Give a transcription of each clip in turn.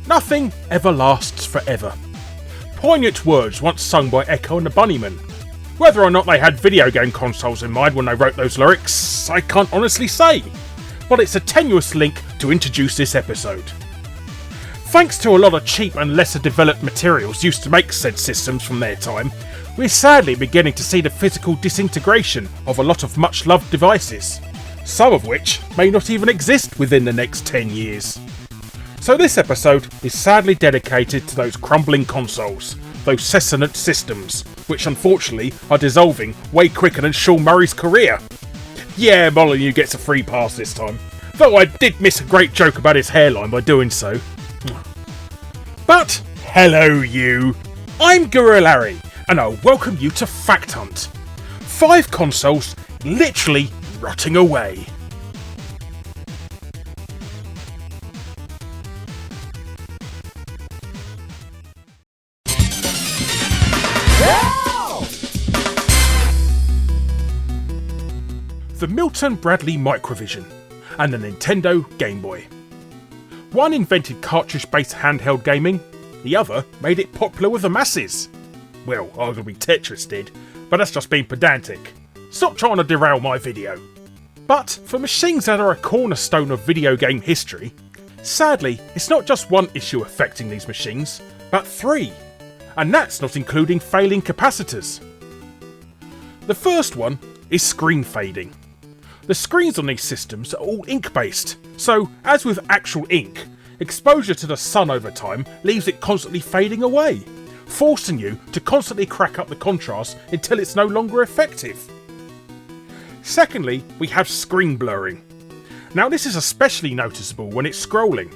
Nothing ever lasts forever. Poignant words once sung by Echo and the Bunnymen. Whether or not they had video game consoles in mind when they wrote those lyrics, I can't honestly say, but it's a tenuous link to introduce this episode. Thanks to a lot of cheap and lesser developed materials used to make said systems from their time, we're sadly beginning to see the physical disintegration of a lot of much loved devices, some of which may not even exist within the next 10 years. So this episode is sadly dedicated to those crumbling consoles, those sessonant systems, which unfortunately are dissolving way quicker than Sean Murray's career. Yeah, Molyneux gets a free pass this time, though I did miss a great joke about his hairline by doing so. But, hello you! I'm Guru Larry, and I'll welcome you to Fact Hunt. 5 consoles literally rotting away. The Milton Bradley Microvision and the Nintendo GameBoy. One invented cartridge-based handheld gaming, the other made it popular with the masses. Well, arguably Tetris did, but that's just being pedantic. Stop trying to derail my video. But for machines that are a cornerstone of video game history, sadly it's not just one issue affecting these machines, but 3. And that's not including failing capacitors. The first one is screen fading. The screens on these systems are all ink-based, so as with actual ink, exposure to the sun over time leaves it constantly fading away, forcing you to constantly crack up the contrast until it's no longer effective. Secondly, we have screen blurring. Now this is especially noticeable when it's scrolling,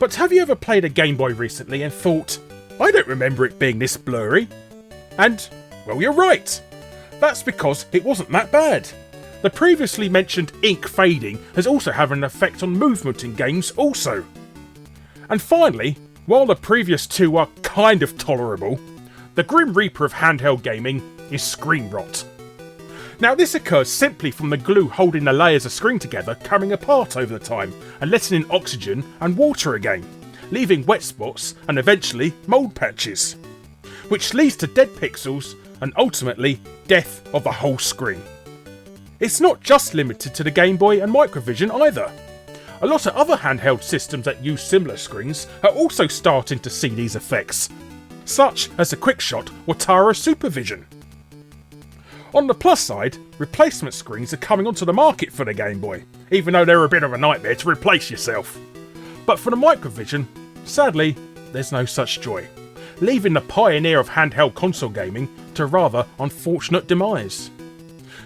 but have you ever played a Game Boy recently and thought, I don't remember it being this blurry? And, well, you're right. That's because it wasn't that bad. The previously mentioned ink fading has also had an effect on movement in games also. And finally, while the previous 2 are kind of tolerable, the Grim Reaper of handheld gaming is screen rot. Now this occurs simply from the glue holding the layers of screen together coming apart over the time and letting in oxygen and water again, leaving wet spots and eventually mould patches, which leads to dead pixels and ultimately death of the whole screen. It's not just limited to the Game Boy and Microvision either. A lot of other handheld systems that use similar screens are also starting to see these effects, such as the Quickshot Watara Supervision. On the plus side, replacement screens are coming onto the market for the Game Boy, even though they're a bit of a nightmare to replace yourself. But for the Microvision, sadly, there's no such joy, leaving the pioneer of handheld console gaming to a rather unfortunate demise.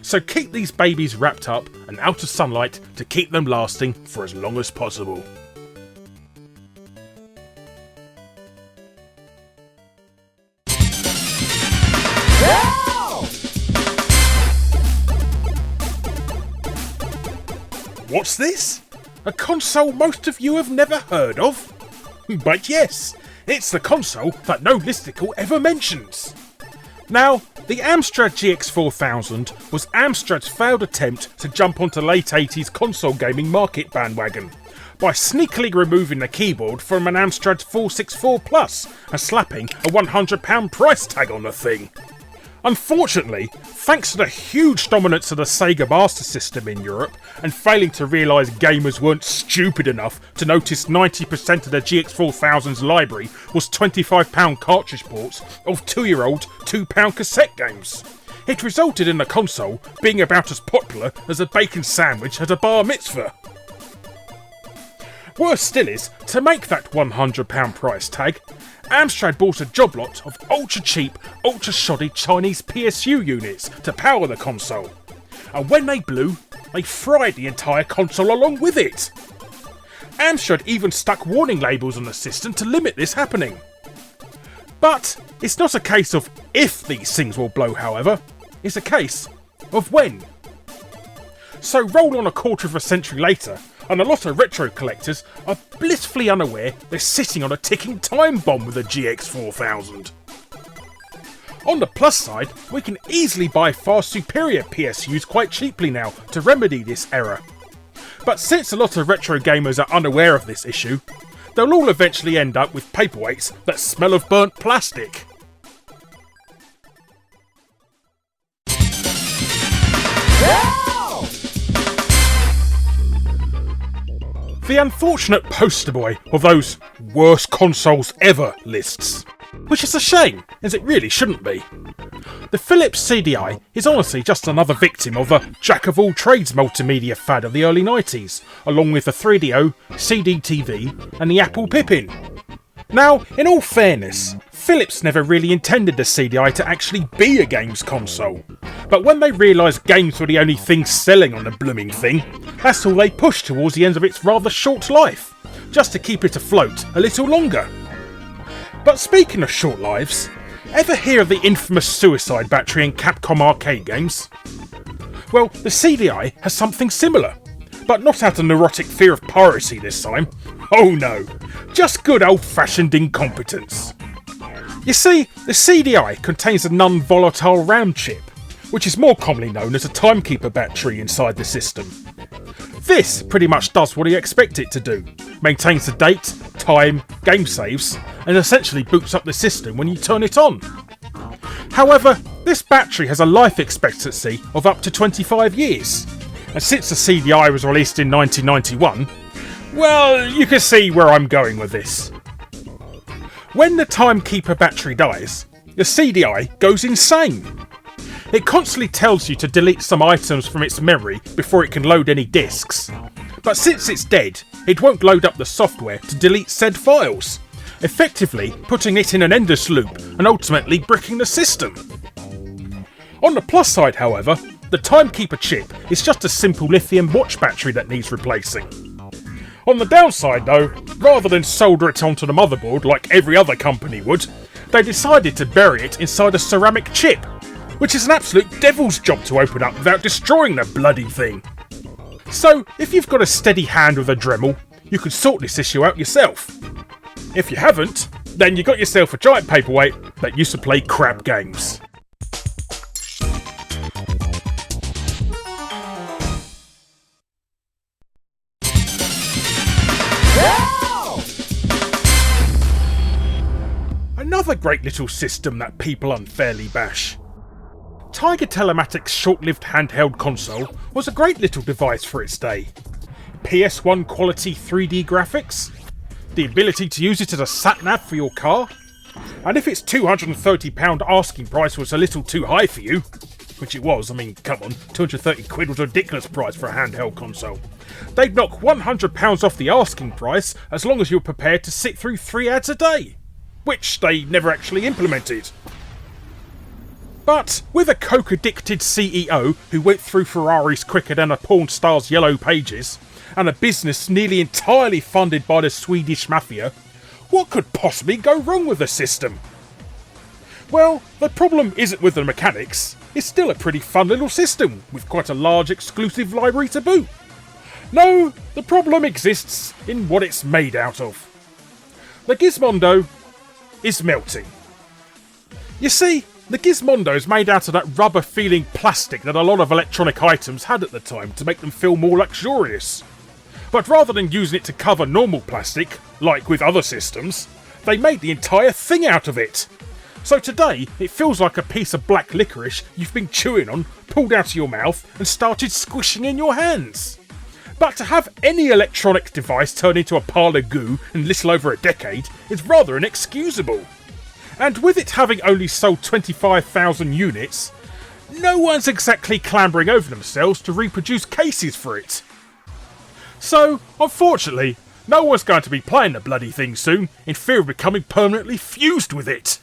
So keep these babies wrapped up and out of sunlight to keep them lasting for as long as possible. What's this? A console most of you have never heard of? But yes, it's the console that no listicle ever mentions. Now, the Amstrad GX4000 was Amstrad's failed attempt to jump onto late 80s console gaming market bandwagon by sneakily removing the keyboard from an Amstrad 464 Plus and slapping a £100 price tag on the thing. Unfortunately, thanks to the huge dominance of the Sega Master System in Europe and failing to realise gamers weren't stupid enough to notice 90% of the GX4000's library was £25 cartridge ports of 2-year-old £2 cassette games, it resulted in the console being about as popular as a bacon sandwich at a bar mitzvah. Worse still is, to make that £100 price tag, Amstrad bought a job lot of ultra-cheap, ultra-shoddy Chinese PSU units to power the console, and when they blew, they fried the entire console along with it. Amstrad even stuck warning labels on the system to limit this happening. But it's not a case of if these things will blow, however, it's a case of when. So roll on a quarter of a century later, and a lot of retro collectors are blissfully unaware they're sitting on a ticking time bomb with a GX4000. On the plus side, we can easily buy far superior PSUs quite cheaply now to remedy this error. But since a lot of retro gamers are unaware of this issue, they'll all eventually end up with paperweights that smell of burnt plastic. The unfortunate poster boy of those worst consoles ever lists. Which is a shame, as it really shouldn't be. The Philips CDI is honestly just another victim of the jack-of-all-trades multimedia fad of the early 90s, along with the 3DO, CD-TV and the Apple Pippin. Now, in all fairness, Philips never really intended the CDI to actually be a games console. But when they realised games were the only thing selling on the blooming thing, that's all they pushed towards the end of its rather short life, just to keep it afloat a little longer. But speaking of short lives, ever hear of the infamous suicide battery in Capcom arcade games? Well, the CDI has something similar, but not out of neurotic fear of piracy this time. Oh no, just good old-fashioned incompetence. You see, the CDI contains a non-volatile RAM chip, which is more commonly known as a timekeeper battery inside the system. This pretty much does what you expect it to do, maintains the date, time, game saves, and essentially boots up the system when you turn it on. However, this battery has a life expectancy of up to 25 years, and since the CDI was released in 1991, well, you can see where I'm going with this. When the timekeeper battery dies, the CDI goes insane. It constantly tells you to delete some items from its memory before it can load any disks. But since it's dead, it won't load up the software to delete said files, effectively putting it in an endless loop and ultimately bricking the system. On the plus side, however, the timekeeper chip is just a simple lithium watch battery that needs replacing. On the downside though, rather than solder it onto the motherboard like every other company would, they decided to bury it inside a ceramic chip, which is an absolute devil's job to open up without destroying the bloody thing. So, if you've got a steady hand with a Dremel, you can sort this issue out yourself. If you haven't, then you got yourself a giant paperweight that used to play crap games. Another great little system that people unfairly bash. Tiger Telematics' short-lived handheld console was a great little device for its day. PS1 quality 3D graphics, the ability to use it as a sat-nav for your car, and if its £230 asking price was a little too high for you, which it was, I mean, come on, 230 quid was a ridiculous price for a handheld console, they'd knock £100 off the asking price as long as you were prepared to sit through 3 ads a day, which they never actually implemented. But with a coke-addicted CEO who went through Ferraris quicker than a porn star's yellow pages, and a business nearly entirely funded by the Swedish mafia, what could possibly go wrong with the system? Well, the problem isn't with the mechanics, it's still a pretty fun little system, with quite a large exclusive library to boot. No, the problem exists in what it's made out of. The Gizmondo is melting. You see, the Gizmondo is made out of that rubber-feeling plastic that a lot of electronic items had at the time to make them feel more luxurious. But rather than using it to cover normal plastic, like with other systems, they made the entire thing out of it. So today, it feels like a piece of black licorice you've been chewing on, pulled out of your mouth and started squishing in your hands. But to have any electronic device turn into a pile of goo in little over a decade is rather inexcusable. And with it having only sold 25,000 units, no one's exactly clambering over themselves to reproduce cases for it. So, unfortunately, no one's going to be playing the bloody thing soon, in fear of becoming permanently fused with it.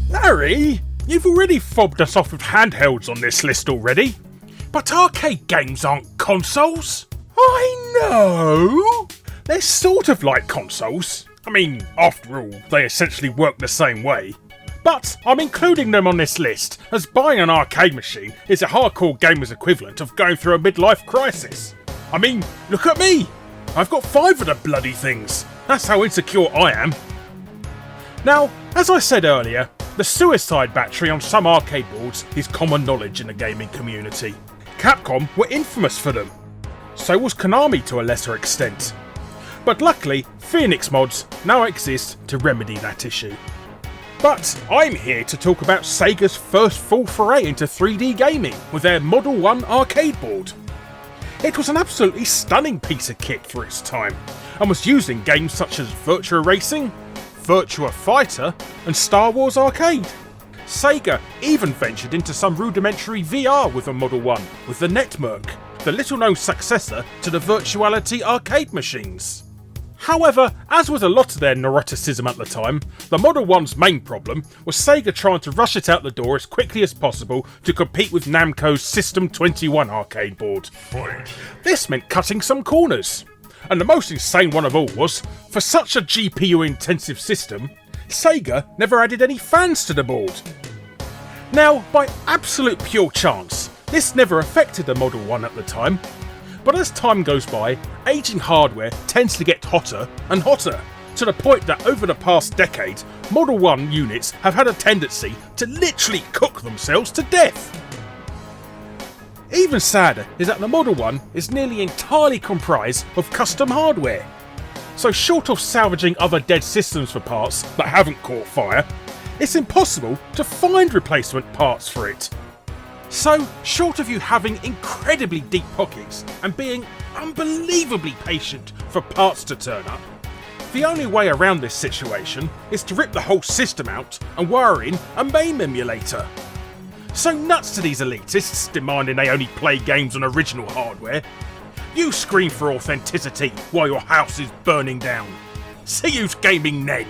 Larry, you've already fobbed us off with handhelds on this list already. But arcade games aren't consoles. I know! They're sort of like consoles. I mean, after all, they essentially work the same way. But I'm including them on this list, as buying an arcade machine is a hardcore gamer's equivalent of going through a midlife crisis. I mean, look at me! I've got 5 of the bloody things. That's how insecure I am. Now, as I said earlier, The suicide battery on some arcade boards is common knowledge in the gaming community. Capcom were infamous for them. So was Konami to a lesser extent. But luckily, Phoenix mods now exist to remedy that issue. But I'm here to talk about Sega's first full foray into 3D gaming with their Model 1 arcade board. It was an absolutely stunning piece of kit for its time, and was used in games such as Virtua Racing, Virtua Fighter, and Star Wars Arcade. Sega even ventured into some rudimentary VR with a Model 1 with the Netmerc, the little-known successor to the Virtuality arcade machines. However, as with a lot of their neuroticism at the time, the Model 1's main problem was Sega trying to rush it out the door as quickly as possible to compete with Namco's System 21 arcade board. This meant cutting some corners. And the most insane one of all was, for such a GPU-intensive system, Sega never added any fans to the board. Now, by absolute pure chance, this never affected the Model 1 at the time, but as time goes by, aging hardware tends to get hotter and hotter, to the point that over the past decade, Model 1 units have had a tendency to literally cook themselves to death. Even sadder is that the Model 1 is nearly entirely comprised of custom hardware. So short of salvaging other dead systems for parts that haven't caught fire, it's impossible to find replacement parts for it. So, short of you having incredibly deep pockets and being unbelievably patient for parts to turn up, the only way around this situation is to rip the whole system out and wire in a MAME emulator. So nuts to these elitists demanding they only play games on original hardware. You scream for authenticity while your house is burning down. See who's gaming then.